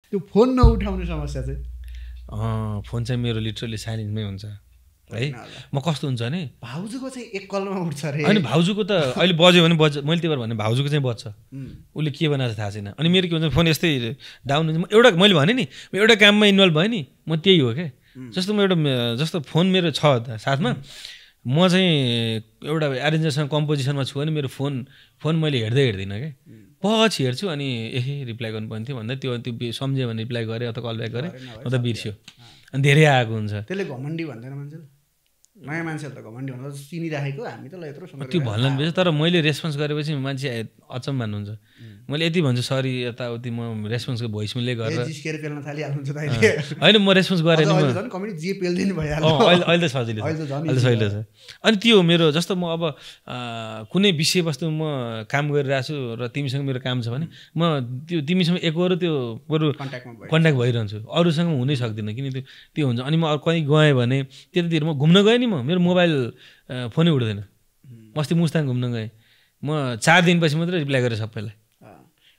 त्यो फोन नउठाउने समस्या चाहिँ फोन चाहिँ मेरो लिटरली साइलेन्टमै हुन्छ है। म कस्तो हुन्छ भने भाउजूको चाहिँ एक कलमा उठ्छ अरे। अनि भाउजूको त अहिले बज्यो भने बज्छ, मैले त्यही भएर भने भाउजूको चाहिँ बज्छ, उसले के बनाएको थाहा छैन। अनि मेरो के हुन्छ फोन यस्तै डाउन हुन्छ, एउटा मैले भने नि म एउटा काममा इन्भल्भ भएँ नि म त्यही हो क्या। जस्तो म एउटा जस्तो फोन मेरो छ साथमा, म चाहिँ एउटा एरेन्जरसँग कम्पोजिसनमा छु भने मेरो फोन मैले हेर्दिनँ क्या, पछि हेर्छु अनि रिप्लाई गर्नुपर्ने थियो भन्दा त्यो सम्झ्यो भने रिप्लाई गरेँ अथवा कल ब्याक गरेँ अथवा बिर्स्यो, अनि धेरै आएको हुन्छ। त्यसले घमण्डी भन्दैन मान्छेले, नयाँ मान्छेहरू त घमण्डी भन्दा चिनिराखेको हामी त ल यत्रो त्यो भन्ला नि। तर मैले रेस्पोन्स गरेपछि मान्छे अचम्म मान्नुहुन्छ। मैले यति भन्छु सरी यताउति, म रेस्पोन्सको भोइसमेलले गरेर जिस्केर पेल्न थालिहाल्नुहुन्छ त होइन, म रेस्पोन्स गरेँ नि, कमेडी जे पेल्दिनु भइहाल्यो। अहिले त सजिलो छ। अनि त्यो मेरो जस्तो म अब कुनै विषयवस्तु म काम गरिरहेको छु र तिमीसँग मेरो काम छ भने म त्यो तिमीसँग एकहोरो त्यो बरु कन्ट्याक्ट भइरहन्छु, अरूसँग हुनै सक्दिनँ किन त्यो हुन्छ। अनि म कहीँ गएँ भने त्यतातिर म घुम्न गएँ नि, मेरो मोबाइल फोनै उठ्दैन। अस्ति मुस्ताङ घुम्न गएँ, म 4 दिनपछि मात्रै रिप्लाई गरेँ सबैलाई।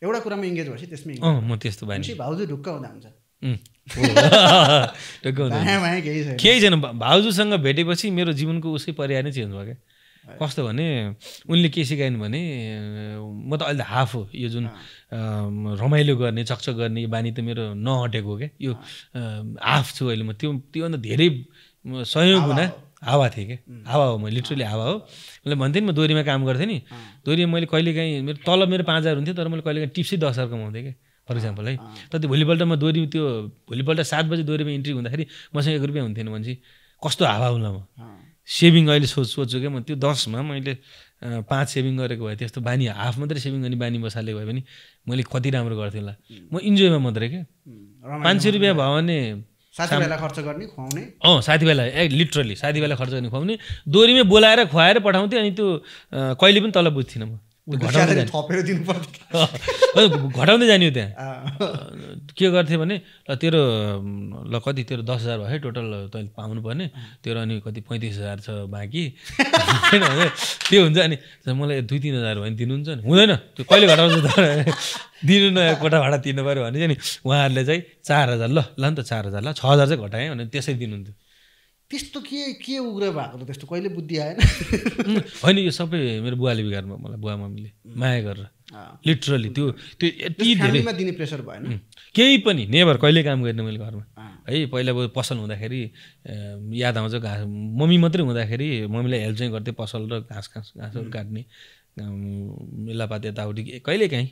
एउटा कुरामा इङ्गेज भएपछि त्यसमै म त्यस्तो भएन। भाउजू ढुक्क हुँदा हुन्छ, केही छैन। भाउजूसँग भेटेपछि मेरो जीवनको उसै पर्याय नै चेन्ज भयो क्या। कस्तो भने उनले के सिकाइन् भने म त अहिले त हाफ हो, यो जुन रमाइलो गर्ने चकचक गर्ने बानी त मेरो नहटेको क्या, यो हाफ छु अहिले म। त्योभन्दा धेरै 100 गुणा हावा थिएँ क्या, हावा हो, म लिटरली हावा हो। मैले भन्थेँ नि म दोहोरीमा काम गर्थेँ नि, दोहोरीमा मैले कहिलेकाहीँ मेरो तलब मेरो 5,000 हुन्थ्यो, तर मैले कहिलेकाहीँ टिप्सै 10,000 कमाउँथेँ क्या फर इक्जाम्पल है। तर त्यो भोलिपल्ट म भोलिपल्ट 7 बजी दोहोरीमा इन्ट्री हुँदाखेरि मसँग 1 रुपियाँ हुन्थेन भने कस्तो हावा हुला। म सेभिङ अहिले सोच्छु क्या, म त्यो 10मा मैले 5 सेभिङ गरेको भए त्यस्तो बानी हाफ मात्रै सेभिङ गर्ने बानी बसाले भए पनि मैले कति राम्रो गर्थेँ होला। म इन्जोयमा मात्रै क्या। 500 रुपियाँ भयो भने साथीभाइलाई खर्च गर्ने खुवाउने, साथीभाइलाई लिटरली साथीभाइलाई खर्च गर्ने खुवाउने, दोहोरीमै बोलाएर खुवाएर पठाउँथेँ। अनि त्यो कहिले पनि तलब बुझ्थिनँ म, घटाउँदै जाने हो। त्यहाँ के गर्थेँ भने ल तेरो कति तेरो 10,000 भयो है टोटल तैँले पाउनु पर्ने, तेरो अनि कति 35,000 छ बाँकी त्यो हुन्छ। अनि मलाई 2-3 हजार भयो भने दिनुहुन्छ नि, हुँदैन त्यो कहिले घटाउँछ त दिनु न, कोठा भाडा तिर्नु पऱ्यो भने चाहिँ नि उहाँहरूले चाहिँ 4,000 ल नि त 4,000 ल 6,000 चाहिँ घटाएँ भने त्यसै दिनुहुन्थ्यो। त्यस्तो के उग्र भएको त त्यस्तो कहिले बुद्धि आएन। होइन यो सबै मेरो बुवाले बिगार्नु मलाई, बुवा मम्मीले माया गरेर लिटरली त्यो यति धेरै दिने प्रेसर भएन केही पनि। नेभर कहिले काम गरेन मैले घरमा है। पहिला पसल हुँदाखेरि याद आउँछ, घाँस मम्मी मात्रै हुँदाखेरि मम्मीलाई हेल्प चाहिँ गर्थेँ, पसल र घाँसहरू काट्ने मेलापात यताउति कहिलेकाहीँ।